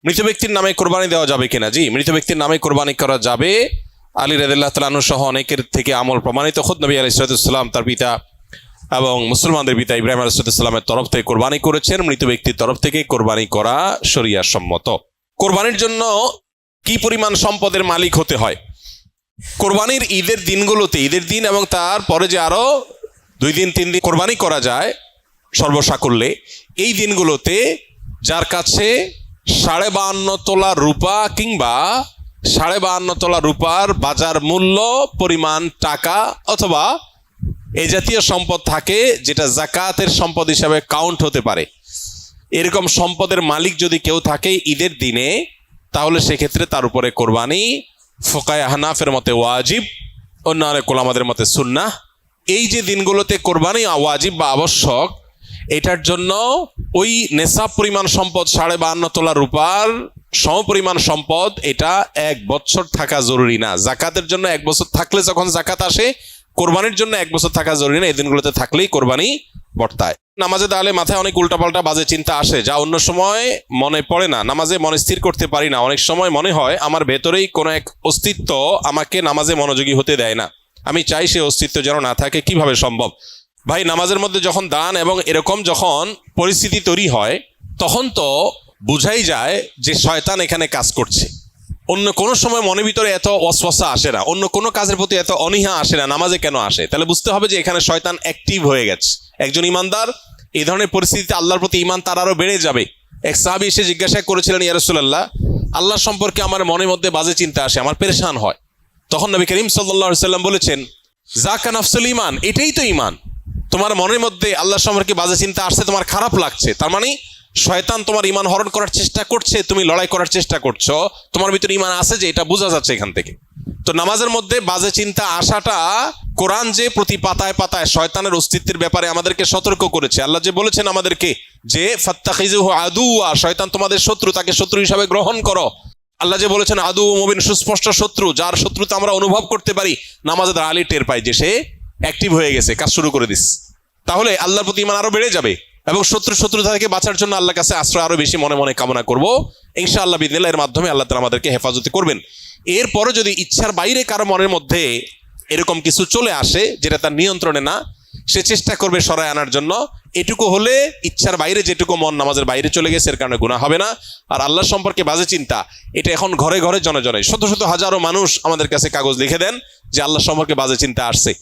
মৃত ব্যক্তির নামে কোরবানি দেওয়া যাবে কিনা? জি, মৃত ব্যক্তির নামে কোরবানি করা যাবে। আলী রাদিয়াল্লাহু তাআলা আনহু সহ অনেকের থেকে আমল প্রমাণিত। খুদ নবী আলাইহিস সালাম তার পিতা এবং মুসলমানদের পিতা ইব্রাহিম আলাইহিস সালামের তরফ থেকে কোরবানি করেছেন। মৃত ব্যক্তির তরফ থেকে কোরবানি করা শরিয়া সম্মত। কোরবানির জন্য কি পরিমাণ সম্পদের মালিক হতে হয়? কোরবানির ঈদের দিনগুলোতে, ঈদের দিন এবং তার পরে যে আরো 2 দিন 3 দিন কোরবানি করা যায় সর্বসাকুল্যে, এই দিনগুলোতে যার কাছে 52.5 তোলা রূপা কিংবা 52.5 তোলা রূপার বাজার মূল্য পরিমাণ টাকা অথবা এই জাতীয় সম্পদ থাকে যেটা যাকাতের সম্পদ হিসাবে কাউন্ট হতে পারে, এরকম সম্পদের মালিক যদি কেউ থাকে ঈদের দিনে, তাহলে সেক্ষেত্রে তার উপরে কোরবানি ফুকায়ে হানাফের মতে ওয়াজিব, অন্য অনেক ওলামাদের মতে সুন্নাহ। এই যে দিনগুলোতে কোরবানি ওয়াজিব বা আবশ্যক, এটার জন্য ওই নেশাব পরিমাণ সম্পদ 52.5 তোলা রূপার সমপরিমাণ সম্পদ, এটা 1 বছর থাকা জরুরি না। জাকাতের জন্য 1 বছর থাকলে যখন জাকাত আসে, কোরবানির জন্য 1 বছর থাকা জরুরি না। এই দিনগুলোতে থাকলেই কোরবানি বর্তায়। নামাজে দাঁড়ালে মাথায় অনেক উল্টাপাল্টা বাজে চিন্তা আসে, যা অন্য সময় মনে পড়ে না। নামাজে মনে স্থির করতে পারি না। অনেক সময় মনে হয় আমার ভেতরেই কোনো এক অস্তিত্ব আমাকে নামাজে মনোযোগী হতে দেয় না। আমি চাই সে অস্তিত্ব যেন না থাকে। কিভাবে সম্ভব? ভাই, নামাজের মধ্যে যখন দান এবং এরকম যখন পরিস্থিতি তৈরি হয়, তখন তো বুঝাই যায় যে শয়তান এখানে কাজ করছে। অন্য কোনো সময় মনের ভিতরে এত ওয়াসওয়াসা আসে না, অন্য কোনো কাজের প্রতি এত অনীহা আসে না, নামাজে কেন আসে? তাহলে বুঝতে হবে যে এখানে শয়তান অ্যাক্টিভ হয়ে গেছে। একজন ইমানদার এই ধরনের পরিস্থিতিতে আল্লাহর প্রতি ঈমান তার আরো বেড়ে যাবে। এক সাহাবী এসে জিজ্ঞাসা করেছিলেন, ইয়া রাসূলুল্লাহ, আল্লাহ সম্পর্কে আমার মনের মধ্যে বাজে চিন্তা আসে, আমার পেরেশান হয়। তখন নবী করিম সাল্লাল্লাহু আলাইহি ওয়াসাল্লাম বলেছেন, যাকা নাফসুল ঈমান, এটাই তো ঈমান। তোমার মনের মধ্যে আল্লাহ সম্পর্কে বাজে চিন্তা আসছে, তোমার খারাপ লাগছে, তার মানে শয়তান তোমার ঈমান হরণ করার চেষ্টা করছে, তুমি লড়াই করার চেষ্টা করছো, তোমার ভিতরে ঈমান আছে যে, এটা বোঝা যাচ্ছে এখান থেকে। তো নামাজের মধ্যে বাজে চিন্তা আসাটা, কোরআন যে প্রতি পাতায় পাতায় শয়তানের অস্তিত্বের ব্যাপারে আমাদেরকে সতর্ক করেছে। আল্লাহ যে বলেছেন আমাদেরকে যে ফাত্তাখিযুহু আদুওয়া, শয়তান তোমাদের শত্রু, তাকে শত্রু হিসাবে গ্রহণ করো। আল্লাহ যে বলেছেন আদু মুবিন, সুস্পষ্ট শত্রু, যার শত্রুতা আমরা অনুভব করতে পারি, নামাজে দাঁড়ালে টের পাই যে সে অ্যাক্টিভ হয়ে গেছে, কাজ শুরু করে দিস। তাহলে আল্লাহর প্রতি ঈমান আরো বেড়ে যাবে এবং শত্রুতা থেকে বাঁচার জন্য আল্লাহর কাছে আশ্রয় আরো বেশি মনে মনে কামনা করবো। ইনশাআল্লাহ বিদিনিল্লাহ এর মাধ্যমে আল্লাহ তাআলা আমাদেরকে হেফাজত করবেন। এরপরে যদি ইচ্ছার বাইরে কারো মনের মধ্যে এরকম কিছু চলে আসে যেটা তার নিয়ন্ত্রণে না, সে চেষ্টা করবে সরায় আনার জন্য। এটুকু হলে ইচ্ছার বাইরে যেটুকু মন নামাজের বাইরে চলে গেছে, এর কারণে গুনাহ হবে না। আর আল্লাহ সম্পর্কে বাজে চিন্তা, এটা এখন ঘরে ঘরে জনে জনে শত শত হাজারো মানুষ আমাদের কাছে কাগজ লিখে দেন যে আল্লাহ সম্পর্কে বাজে চিন্তা আসছে।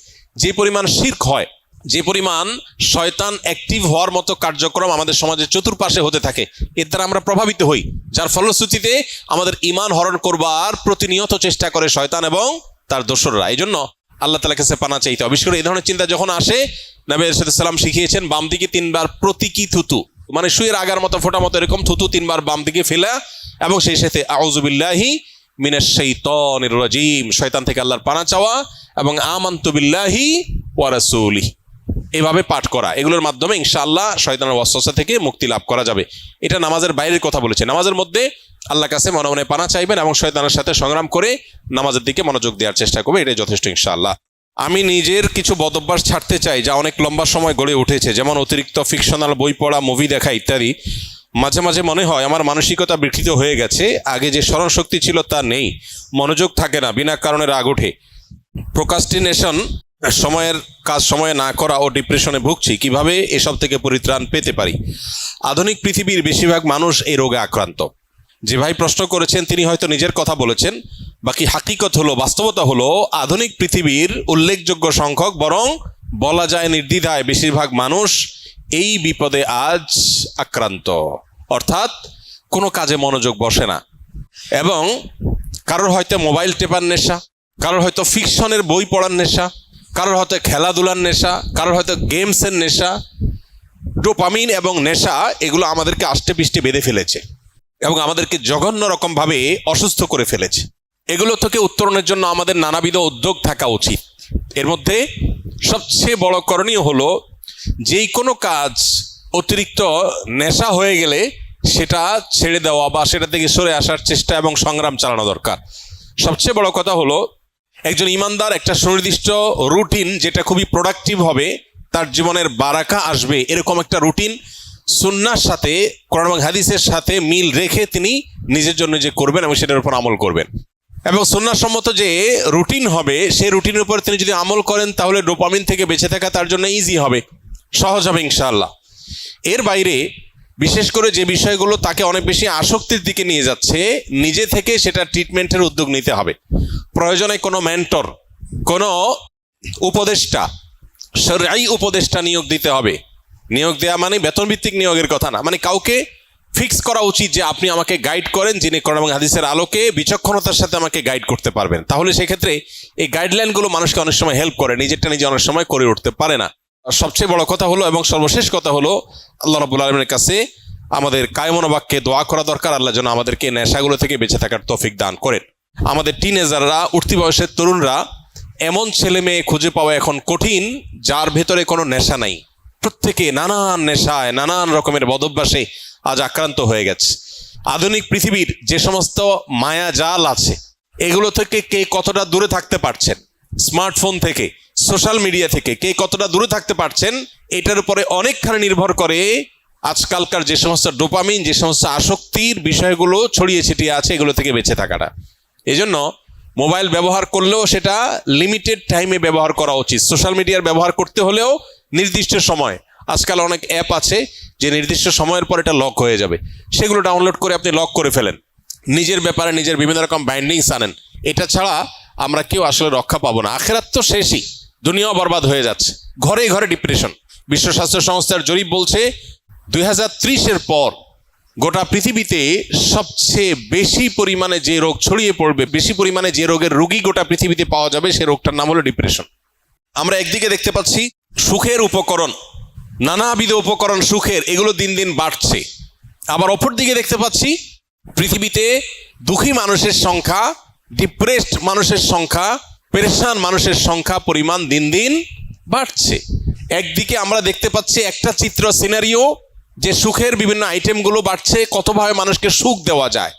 যে পরিমাণ শিরক হয়, যে পরিমাণ শয়তান অ্যাক্টিভ হওয়ার মতো কার্যক্রম আমাদের সমাজের চতুর্পাশে হতে থাকে, এর দ্বারা আমরা প্রভাবিত হই, যার ফলশ্রুতিতে আমাদের ঈমান হরণ করবার প্রতিনিয়ত চেষ্টা করে শয়তান এবং তার দোসররা। এই জন্য আল্লাহ তাআলার কাছে পানা চাইতে হবে। বিশেষ করে এই ধরনের চিন্তা যখন আসে, নবী সাল্লাল্লাহু আলাইহি ওয়াসাল্লাম শিখিয়েছেন বাম দিকে 3 বার প্রতীকী থুতু, মানে শুয়ের আগার মতো ফোঁটা মতো এরকম থুতু 3 বার বাম দিকে ফেলা, এবং সেই সাথে আউযু বিল্লাহি মিনাশ শাইতানির রাজিম, শয়তান থেকে আল্লাহর পানা চাওয়া, এবং আমানতু বিল্লাহি ওয়া রাসূলিহি, এভাবে পাঠ করা। এগুলোর মাধ্যমে ইনশাআল্লাহ শয়তানের ওয়াসওয়াসা থেকে মুক্তি লাভ করা যাবে। এটা নামাজের বাইরের কথা বলেছে। নামাজের মধ্যে আল্লাহর কাছে মনে মনে পানা চাইবেন এবং শয়তানের সাথে সংগ্রাম করে নামাজের দিকে মনোযোগ দেওয়ার চেষ্টা করবে, এটাই যথেষ্ট ইনশাআল্লাহ। আমি নিজের কিছু বদঅভ্যাস ছাড়তে চাই যা অনেক লম্বা সময় গড়ে উঠেছে, যেমন অতিরিক্ত ফিকশনাল বই পড়া, মুভি দেখা ইত্যাদি। মাঝে মাঝে মনে হয় আমার মানসিকতা বিকৃত হয়ে গেছে, আগে যে স্মরণ শক্তি ছিল তা নেই, মনোযোগ থাকে না, বিনা কারণে রাগ ওঠে, প্রোক্রাস্টিনেশন, সময়ের কাজ সময়ে না করা ও ডিপ্রেশনে ভুগছি। কিভাবে এসব থেকে পরিত্রাণ পেতে পারি? আধুনিক পৃথিবীর বেশিরভাগ মানুষ এই রোগে আক্রান্ত। যে ভাই প্রশ্ন করেছেন তিনি হয়তো নিজের কথা বলেছেন, বাকি হাকিকত হলো, বাস্তবতা হলো, আধুনিক পৃথিবীর উল্লেখযোগ্য সংখ্যক, বরং বলা যায় নির্দ্বিধায় বেশিরভাগ মানুষ এই বিপদে আজ আক্রান্ত। অর্থাৎ কোনো কাজে মনোযোগ বসে না, এবং কারোর হয়তো মোবাইল টেপার নেশা, কারোর হয়তো ফিকশনের বই পড়ার নেশা, কারোর হয়তো খেলাধুলার নেশা, কারোর হয়তো গেমসের নেশা। ডোপামিন এবং নেশা এগুলো আমাদেরকে আষ্টে পিষ্টে বেঁধে ফেলেছে এবং আমাদেরকে জঘন্য রকমভাবে অসুস্থ করে ফেলেছে। এগুলো থেকে উত্তরণের জন্য আমাদের নানাবিধ উদ্যোগ থাকা উচিত। এর মধ্যে সবচেয়ে বড় করণীয় হলো, যেই কোনো কাজ অতিরিক্ত নেশা হয়ে গেলে সেটা ছেড়ে দেওয়া বা সেটা থেকে সরে আসার চেষ্টা এবং সংগ্রাম চালানো দরকার। সবচেয়ে বড় কথা হলো, একজন ইমানদার একটা সুনির্দিষ্ট রুটিন, যেটা খুবই প্রোডাক্টিভ হবে, তার জীবনের বারাকা আসবে, এরকম একটা রুটিন সুন্নাহর সাথে, কোরআন এবং হাদিসের সাথে মিল রেখে তিনি নিজের জন্য যে করবেন এবং সেটার উপর আমল করবেন। এবং সুন্নাহসম্মত যে রুটিন হবে সেই রুটিনের উপর তিনি যদি আমল করেন তাহলে ডোপামিন থেকে বেঁচে থাকা তার জন্য ইজি হবে, সহজ হবে ইনশাআল্লাহ। এর বাইরে বিশেষ করে যে বিষয়গুলো তাকে অনেক বেশি আসক্তির দিকে নিয়ে যাচ্ছে, নিজে থেকে সেটা ট্রিটমেন্টের উদ্যোগ নিতে হবে। প্রয়োজনে কোনো মেন্টর, কোনো উপদেষ্টা, শরঈ উপদেষ্টা নিয়োগ দিতে হবে। নিয়োগ দেওয়া মানে বেতনভিত্তিক নিয়োগের কথা না, মানে কাউকে ফিক্স করা উচিত যে আপনি আমাকে গাইড করেন, যিনি কোরআন এবং হাদিসের আলোকে বিচক্ষণতার সাথে আমাকে গাইড করতে পারবেন। তাহলে সেক্ষেত্রে এই গাইডলাইনগুলো মানুষকে অনেক সময় হেল্প করে, নিজেরটা নিজে অনেক সময় করে উঠতে পারে না। আর সবচেয়ে বড় কথা হলো এবং সর্বশেষ কথা হলো, আল্লাহ রাব্বুল আলামিনের কাছে আমাদের কায়মন বাক্যে দোয়া করা দরকার, আল্লাহ যেন আমাদেরকে নেশাগুলো থেকে বেঁচে থাকার তৌফিক দান করেন। আমাদের টিনেজাররা, উঠতি বয়সের তরুণরা, এমন ছেলে মেয়ে খুঁজে পাওয়া এখন কঠিন যার ভেতরে কোনো নেশা নাই। প্রত্যেকে নানান নেশায়, নানান রকমের বদভ্যাসে আজ আক্রান্ত হয়ে গেছে। আধুনিক পৃথিবীর যে সমস্ত মায়াজাল আছে এগুলো থেকে কে কতটা দূরে থাকতে পারছেন, স্মার্টফোন থেকে, সোশ্যাল মিডিয়া থেকে কে কতটা দূরে থাকতে পারছেন, এটার উপরে অনেকখানি নির্ভর করে আজকালকার যে সমস্ত ডোপামিন, যে সমস্ত আসক্তির বিষয়গুলো ছড়িয়ে ছিটিয়ে আছে, এগুলো থেকে বেঁচে থাকাটা। এজন্য মোবাইল ব্যবহার করলেও সেটা লিমিটেড টাইমে ব্যবহার করা উচিত। সোশ্যাল মিডিয়ার ব্যবহার করতে হলেও নির্দিষ্ট সময়। আজকাল অনেক অ্যাপ আছে যে নির্দিষ্ট সময়ের পর এটা লক হয়ে যাবে, সেগুলো ডাউনলোড করে আপনি লক করে ফেলেন। নিজের ব্যাপারে নিজের বিভিন্ন রকম বাইন্ডিংস আনেন। এটা ছাড়া আমরা কেউ আসলে রক্ষা পাবো না। আখেরাত তো শেষই, দুনিয়াও বরবাদ হয়ে যাচ্ছে। ঘরে ঘরে ডিপ্রেশন। বিশ্ব স্বাস্থ্য সংস্থার জরিপ বলছে 2030-এর পর গোটা পৃথিবীতে সবচেয়ে বেশি পরিমাণে যে রোগ ছড়িয়ে পড়বে, বেশি পরিমাণে যে রোগের রোগী গোটা পৃথিবীতে পাওয়া যাবে, সে রোগটার নাম হলো ডিপ্রেশন। আমরা একদিকে দেখতে পাচ্ছি সুখের উপকরণ, নানাবিধ উপকরণ সুখের, এগুলো দিন দিন বাড়ছে। আবার অপর দিকে দেখতে পাচ্ছি পৃথিবীতে দুঃখী মানুষের সংখ্যা, ডিপ্রেসড মানুষের সংখ্যা, পেরেশান মানুষের সংখ্যা, পরিমাণ দিন দিন বাড়ছে। একদিকে আমরা দেখতে পাচ্ছি একটা চিত্র, সিনারিও, যে সুখের বিভিন্ন আইটেমগুলো বাড়ছে, কতভাবে মানুষকে সুখ দেওয়া যায়,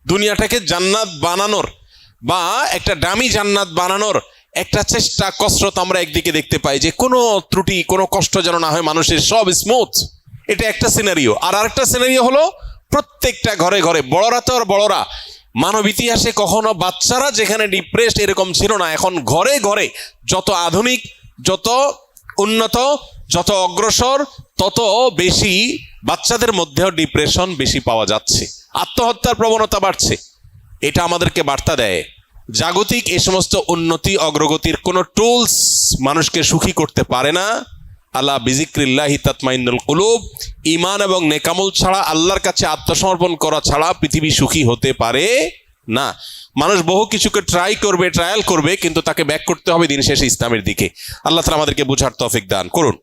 দুনিয়াটাকে জান্নাত বানানোর বা একটা দামি জান্নাত বানানোর একটা চেষ্টা, কসরত আমরা একদিকে দেখতে পাই, যে কোনো ত্রুটি, কোনো কষ্ট যেন না হয় মানুষের, সব স্মুথ। এটা একটা সিনারিও। আর আরেকটা সিনারিও হলো প্রত্যেকটা ঘরে ঘরে, বড়রা তো আর বড়রা, মানব ইতিহাসে কখনো বাচ্চারা যেখানে ডিপ্রেসড এরকম ছিল না। এখন ঘরে ঘরে যত আধুনিক, যত উন্নত, যত অগ্রসর, তত বেশি বাচ্চাদের মধ্যেও ডিপ্রেশন বেশি পাওয়া যাচ্ছে, আত্মহত্যার প্রবণতা বাড়ছে। এটা আমাদেরকে বার্তা দেয় জাগতিক এই সমস্ত উন্নতি অগ্রগতির কোনো টুলস মানুষকে সুখী করতে পারে না। আল্লাহ বিজিক্রিল্লাহি তাতমাইন্নুল কুলুব, ঈমান এবং নেকামল ছাড়া, আল্লাহর কাছে আত্মসমর্পণ করা ছাড়া পৃথিবী সুখী হতে পারে না। মানুষ বহু কিছুকে ট্রায়াল করবে, কিন্তু তাকে ব্যাক করতে হবে দিন শেষে ইসলামের দিকে। আল্লাহ তাআলা আমাদেরকে বুঝার তৌফিক দান করুন।